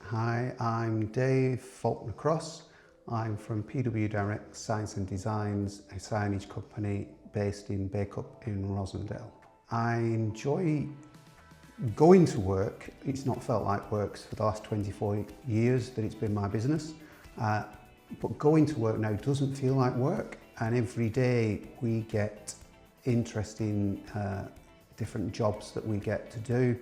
Hi, I'm Dave Faulkner-Cross. I'm from PW Direct Science and Designs, a signage company based in Bacup in Rosendale. I enjoy going to work. It's not felt like work for the last 24 years that it's been my business. But going to work now doesn't feel like work, and every day we get interesting different jobs that we get to do.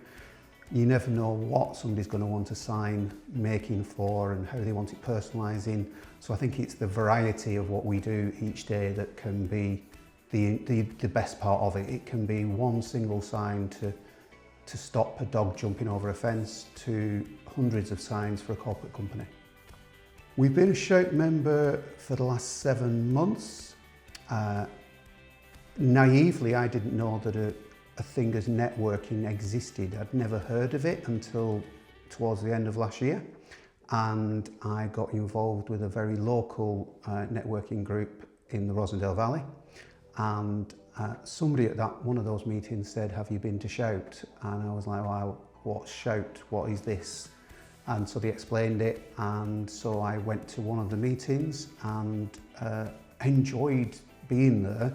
You never know what somebody's going to want a sign making for and how they want it personalising. So I think it's the variety of what we do each day that can be the best part of it. It can be one single sign to stop a dog jumping over a fence to hundreds of signs for a corporate company. We've been a Shout member for the last 7 months. Naively, I didn't know that a thing as networking existed. I'd never heard of it until towards the end of last year, and I got involved with a very local networking group in the Rosendale Valley, and somebody at one of those meetings said, "Have you been to Shout?" And I was like, "Wow, what's Shout? What is this?" And so they explained it, and so I went to one of the meetings and enjoyed being there.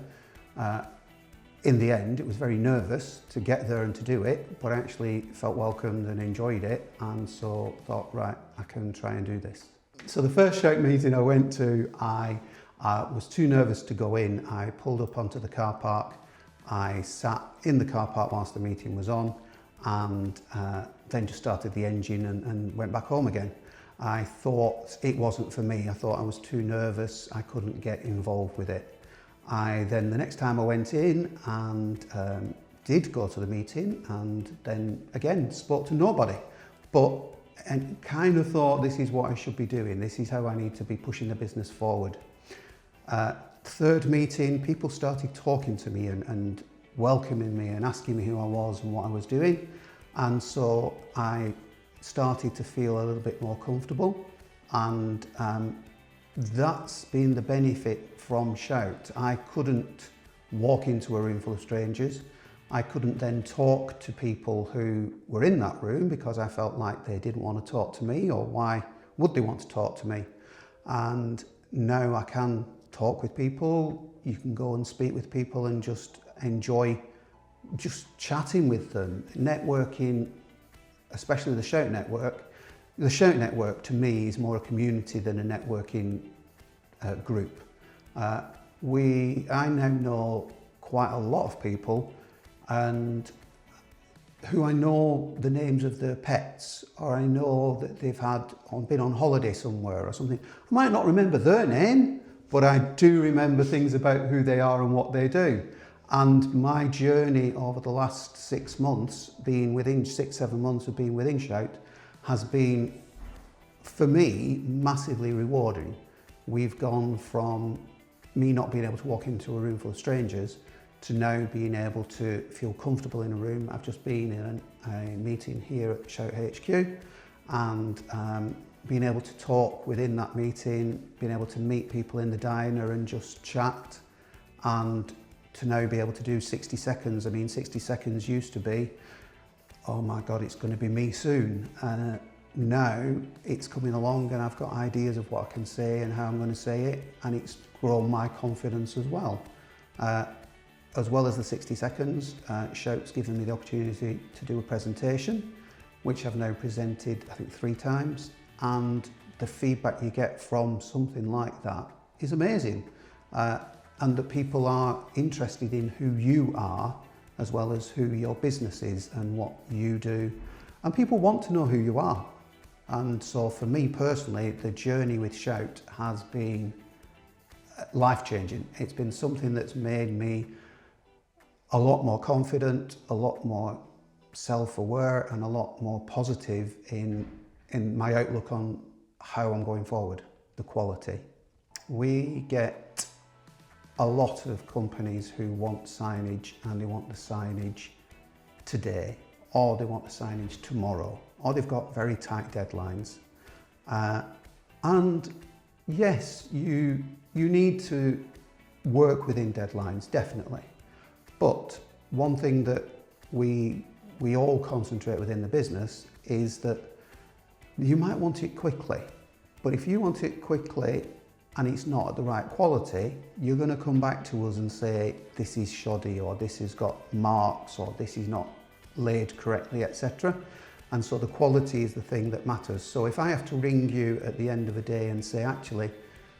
In the end, it was very nervous to get there and to do it, but I actually felt welcomed and enjoyed it, and so thought, right, I can try and do this. So the first Shout meeting I went to, I was too nervous to go in. I pulled up onto the car park. I sat in the car park whilst the meeting was on, and then just started the engine and went back home again. I thought it wasn't for me. I thought I was too nervous. I couldn't get involved with it. The next time I went in and did go to the meeting, and then again spoke to nobody, and kind of thought, this is what I should be doing. This is how I need to be pushing the business forward. Third meeting, people started talking to me and welcoming me and asking me who I was and what I was doing. And so I started to feel a little bit more comfortable, and that's been the benefit from Shout. I couldn't walk into a room full of strangers. I couldn't then talk to people who were in that room because I felt like they didn't want to talk to me, or why would they want to talk to me? And now I can talk with people. You can go and speak with people and just enjoy just chatting with them. Networking, especially the Shout network. The Shout network to me is more a community than a networking group. I now know quite a lot of people, and who I know the names of their pets, or I know that they've been on holiday somewhere or something. I might not remember their name, but I do remember things about who they are and what they do. And my journey over the last 6 months, being within 6-7 months of being within Shout, has been, for me, massively rewarding. We've gone from me not being able to walk into a room full of strangers to now being able to feel comfortable in a room. I've just been in a meeting here at Shout HQ, and being able to talk within that meeting, being able to meet people in the diner and just chat, and to now be able to do 60 seconds. I mean, 60 seconds used to be, oh my God, it's going to be me soon. Now it's coming along, and I've got ideas of what I can say and how I'm going to say it, and it's grown my confidence as well. As well as the 60 seconds, Shout's given me the opportunity to do a presentation, which I've now presented, I think, 3 times, and the feedback you get from something like that is amazing. And that people are interested in who you are, as well as who your business is and what you do. And people want to know who you are. And so for me personally, the journey with Shout has been life-changing. It's been something that's made me a lot more confident, a lot more self-aware, and a lot more positive in my outlook on how I'm going forward, the quality. We get a lot of companies who want signage, and they want the signage today, or they want the signage tomorrow, or they've got very tight deadlines. And yes, you need to work within deadlines, definitely. But one thing that we we all concentrate within the business is that you might want it quickly, but if you want it quickly and it's not at the right quality, you're going to come back to us and say this is shoddy, or this has got marks, or this is not laid correctly, etc. And so the quality is the thing that matters. So if I have to ring you at the end of a day and say actually,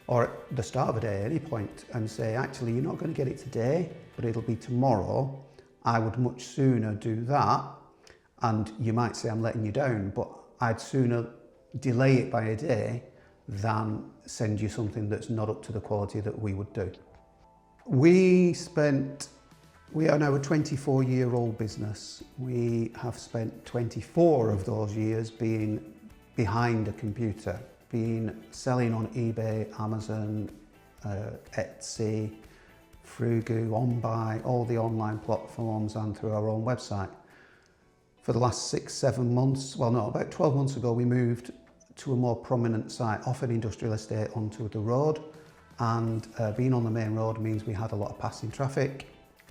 or at the start of a day at any point, and say actually you're not going to get it today, but it'll be tomorrow, I would much sooner do that. And you might say I'm letting you down, but I'd sooner delay it by a day than send you something that's not up to the quality that we would do. We are now a 24-year-old business. We have spent 24 of those years being behind a computer, selling on eBay, Amazon, Etsy, Frugu, OnBuy, all the online platforms, and through our own website. For the last 6-7 months, well no, about 12 months ago, we moved to a more prominent site off an industrial estate onto the road, and being on the main road means we had a lot of passing traffic.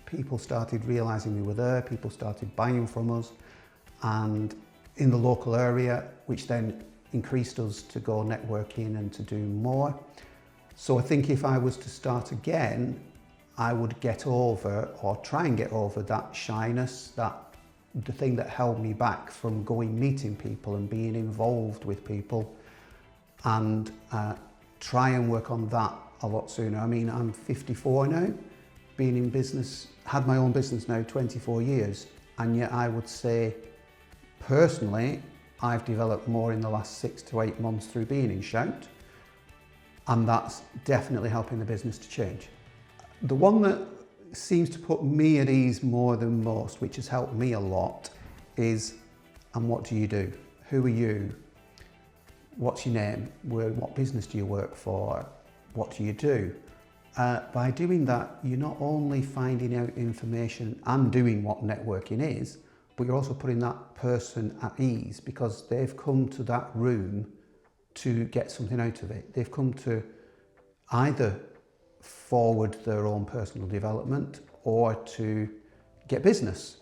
People started realising we were there, people started buying from us, and in the local area, which then increased us to go networking and to do more. So I think if I was to start again, I would get over, or try and get over, that shyness, the thing that held me back from going meeting people and being involved with people, and try and work on that a lot sooner. I mean, I'm 54 now, been in business, had my own business now 24 years, and yet I would say personally I've developed more in the last 6 to 8 months through being in Shout, and that's definitely helping the business to change. The one that seems to put me at ease more than most, which has helped me a lot, is, and what do you do? Who are you? What's your name? What business do you work for? What do you do? By doing that, you're not only finding out information and doing what networking is, but you're also putting that person at ease, because they've come to that room to get something out of it. They've come to either forward their own personal development or to get business.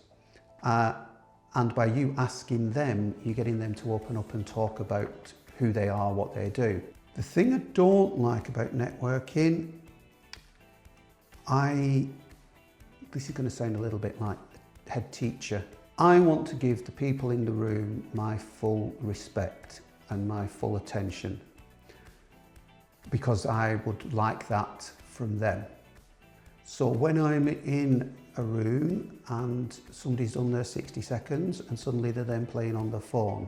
And by you asking them, you're getting them to open up and talk about who they are, what they do. The thing I don't like about networking, this is going to sound a little bit like head teacher. I want to give the people in the room my full respect and my full attention, because I would like that from them. So when I'm in a room and somebody's done their 60 seconds and suddenly they're then playing on their phone,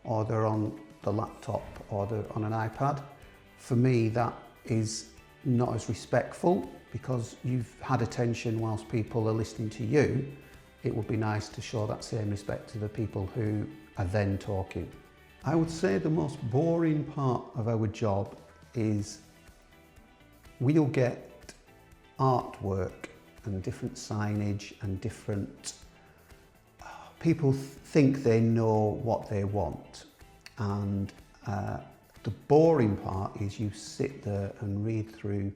or they're on the laptop, or they're on an iPad, for me that is not as respectful, because you've had attention whilst people are listening to you. It would be nice to show that same respect to the people who are then talking. I would say the most boring part of our job is we'll get artwork and different signage and different... People think they know what they want, and the boring part is you sit there and read through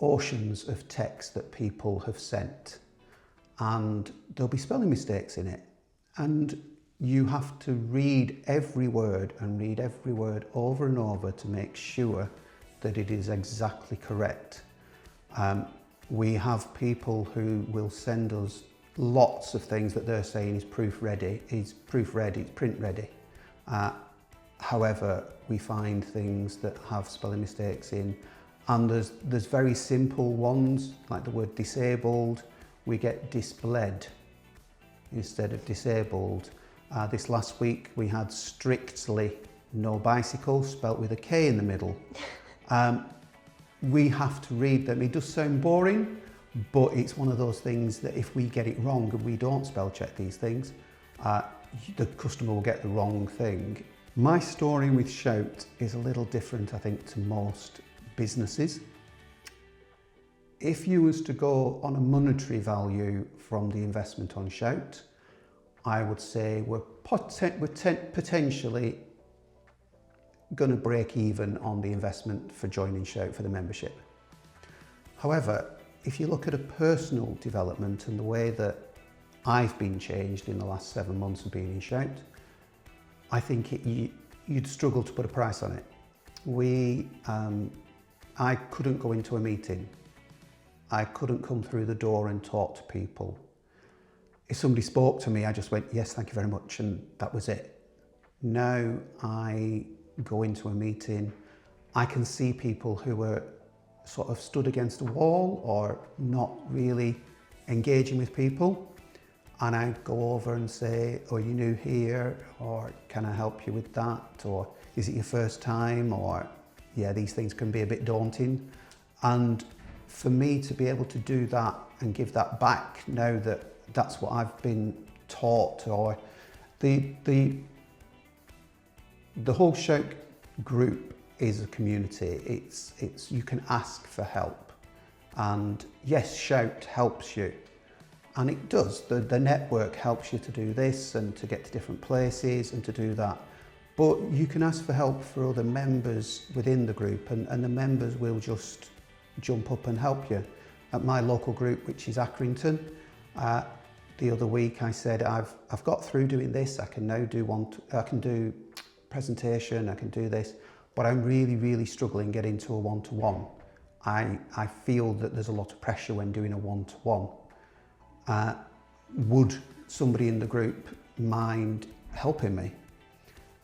oceans of text that people have sent, and there'll be spelling mistakes in it, and you have to read every word and read every word over and over to make sure that it is exactly correct. We have people who will send us lots of things that they're saying is proof ready, it's print ready. However, we find things that have spelling mistakes in, and there's very simple ones, like the word disabled, we get disbled instead of disabled. This last week we had strictly no bicycle, spelt with a K in the middle. We have to read them. It does sound boring, but it's one of those things that if we get it wrong and we don't spell check these things, the customer will get the wrong thing. My story with Shout is a little different, I think, to most businesses. If you was to go on a monetary value from the investment on Shout, I would say we're potentially going to break even on the investment for joining Shout for the membership. However, if you look at a personal development and the way that I've been changed in the last 7 months of being in Shout, I think you'd struggle to put a price on it. I couldn't go into a meeting. I couldn't come through the door and talk to people. If somebody spoke to me, I just went, yes, thank you very much, and that was it. Now I go into a meeting, I can see people who are sort of stood against a wall or not really engaging with people, and I go over and say, oh, are you new here, or can I help you with that, or is it your first time, or yeah, these things can be a bit daunting. And for me to be able to do that and give that back, now that that's what I've been taught, or the whole Shout group is a community. It's you can ask for help, and yes, Shout helps you, and it does. The network helps you to do this and to get to different places and to do that. But you can ask for help for other members within the group, and the members will just jump up and help you. At my local group, which is Accrington, the other week I said, I've got through doing this, I can now do I can do presentation, I can do this, but I'm really struggling getting to a one-to-one. I feel that there's a lot of pressure when doing a one-to-one. Would somebody in the group mind helping me?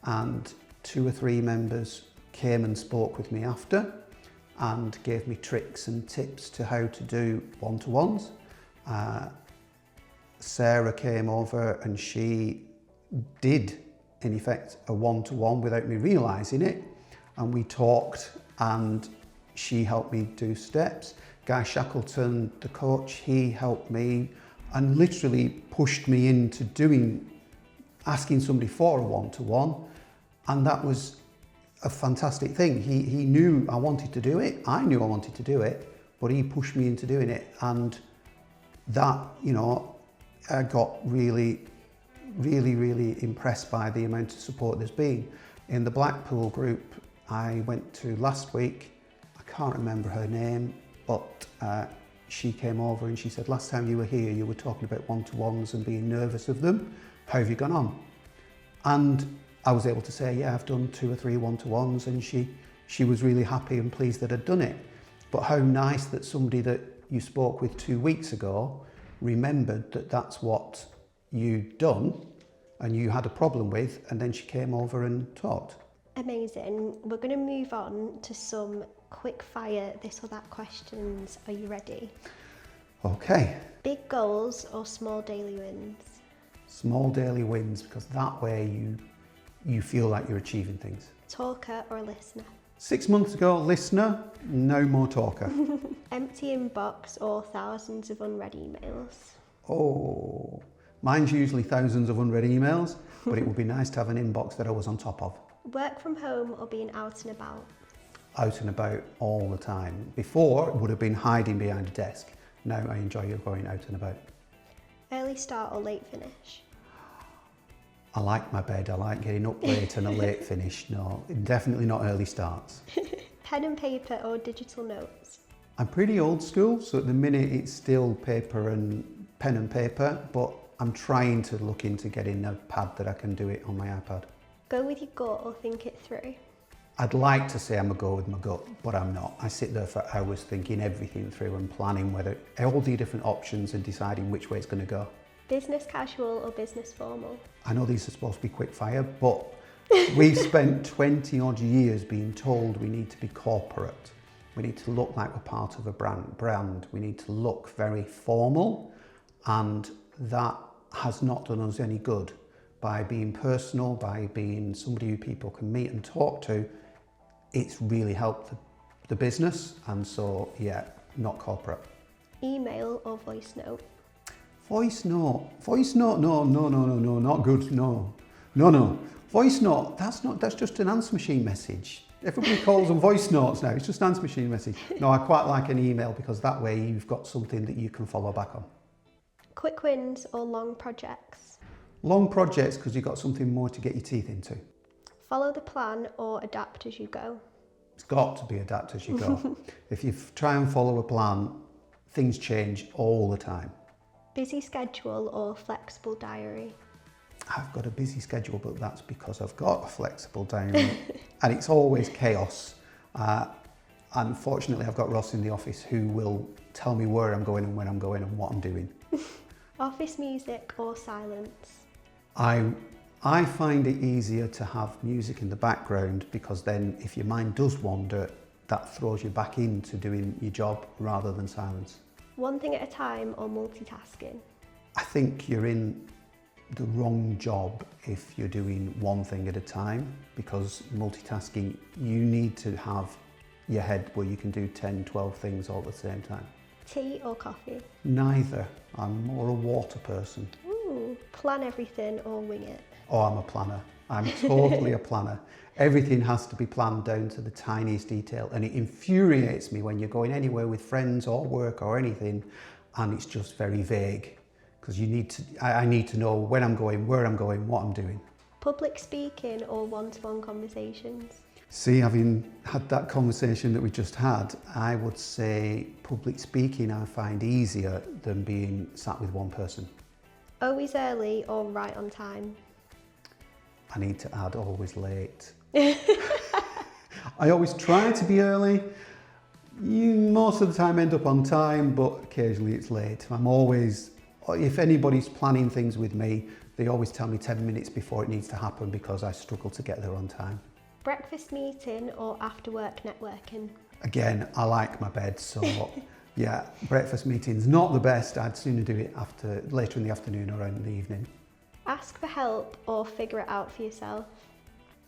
And 2 or 3 members came and spoke with me after and gave me tricks and tips to how to do one-to-ones. Sarah came over and she did, in effect, a one-to-one without me realising it, and we talked and she helped me do steps. Guy Shackleton, the coach, he helped me and literally pushed me into asking somebody for a one-to-one, and that was a fantastic thing. He knew I wanted to do it, I knew I wanted to do it, but he pushed me into doing it, and that, you know, I got really impressed by the amount of support there's been. In the Blackpool group I went to last week, I can't remember her name, but she came over and she said, last time you were here you were talking about one-to-ones and being nervous of them. How have you gone on? And I was able to say, yeah, I've done 2 or 3 one-to-ones, and she was really happy and pleased that I'd done it. But how nice that somebody that you spoke with 2 weeks ago remembered that that's what you'd done and you had a problem with, and then she came over and talked. Amazing. We're going to move on to some quick fire this or that questions. Are you ready? Okay. Big goals or small daily wins? Small daily wins, because that way you feel like you're achieving things. Talker or listener? 6 months ago, listener, no more talker. Empty inbox or thousands of unread emails? Oh, mine's usually thousands of unread emails, but it would be nice to have an inbox that I was on top of. Work from home or being out and about? Out and about all the time. Before, it would have been hiding behind a desk. Now I enjoy going out and about. Early start or late finish? I like my bed, I like getting up late and a late finish. No, definitely not early starts. Pen and paper or digital notes? I'm pretty old school, so at the minute it's still paper and pen and paper, but I'm trying to look into getting a pad that I can do it on my iPad. Go with your gut or think it through? I'd like to say I'm a go with my gut, but I'm not. I sit there for hours thinking everything through and planning all the different options and deciding which way it's going to go. Business casual or business formal? I know these are supposed to be quick fire, but we've spent 20 odd years being told we need to be corporate. We need to look like we're part of a brand. We need to look very formal, and that has not done us any good. By being personal, by being somebody who people can meet and talk to, it's really helped the business, and so yeah, not corporate. Email or voice note? Voice note, no, not good, no. Voice note, that's just an answer machine message. Everybody calls them voice notes now, it's just an answer machine message. No, I quite like an email, because that way you've got something that you can follow back on. Quick wins or long projects? Long projects, because you've got something more to get your teeth into. Follow the plan or adapt as you go? It's got to be adapt as you go. If you try and follow a plan, things change all the time. Busy schedule or flexible diary? I've got a busy schedule, but that's because I've got a flexible diary and it's always chaos. Unfortunately, I've got Ross in the office who will tell me where I'm going and when I'm going and what I'm doing. Office music or silence? I find it easier to have music in the background because then if your mind does wander, that throws you back into doing your job rather than silence. One thing at a time or multitasking? I think you're in the wrong job if you're doing one thing at a time, because multitasking, you need to have your head where you can do 10, 12 things all at the same time. Tea or coffee? Neither. I'm more a water person. Ooh, plan everything or wing it? Oh, I'm a planner. I'm totally a planner. Everything has to be planned down to the tiniest detail, and it infuriates me when you're going anywhere with friends or work or anything and it's just very vague, because I need to know when I'm going, where I'm going, what I'm doing. Public speaking or one-to-one conversations? See, having had that conversation that we just had, I would say public speaking I find easier than being sat with one person. Always early or right on time? I need to add always late. I always try to be early. You most of the time end up on time, but occasionally it's late. If anybody's planning things with me, they always tell me 10 minutes before it needs to happen because I struggle to get there on time. Breakfast meeting or after work networking? Again, I like my bed, so yeah, breakfast meeting's not the best. I'd sooner do it later in the afternoon or in the evening. Ask for help or figure it out for yourself?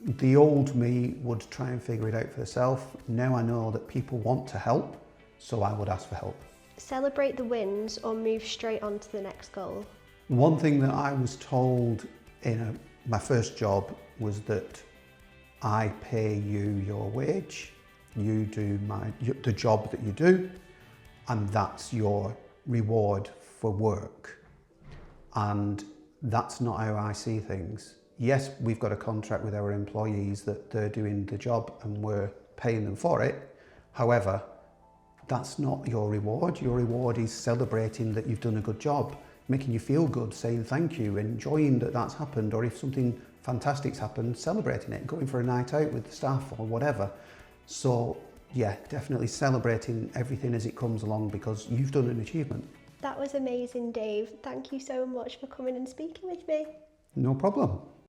The old me would try and figure it out for herself. Now I know that people want to help, so I would ask for help. Celebrate the wins or move straight on to the next goal? One thing that I was told in my first job was that I pay you your wage, you do the job that you do, and that's your reward for work. And that's not how I see things. Yes, we've got a contract with our employees that they're doing the job and we're paying them for it. However, that's not your reward. Your reward is celebrating that you've done a good job, making you feel good, saying thank you, enjoying that that's happened, or if something fantastic's happened, celebrating it, going for a night out with the staff or whatever. So yeah, definitely celebrating everything as it comes along because you've done an achievement. That was amazing, Dave. Thank you so much for coming and speaking with me. No problem.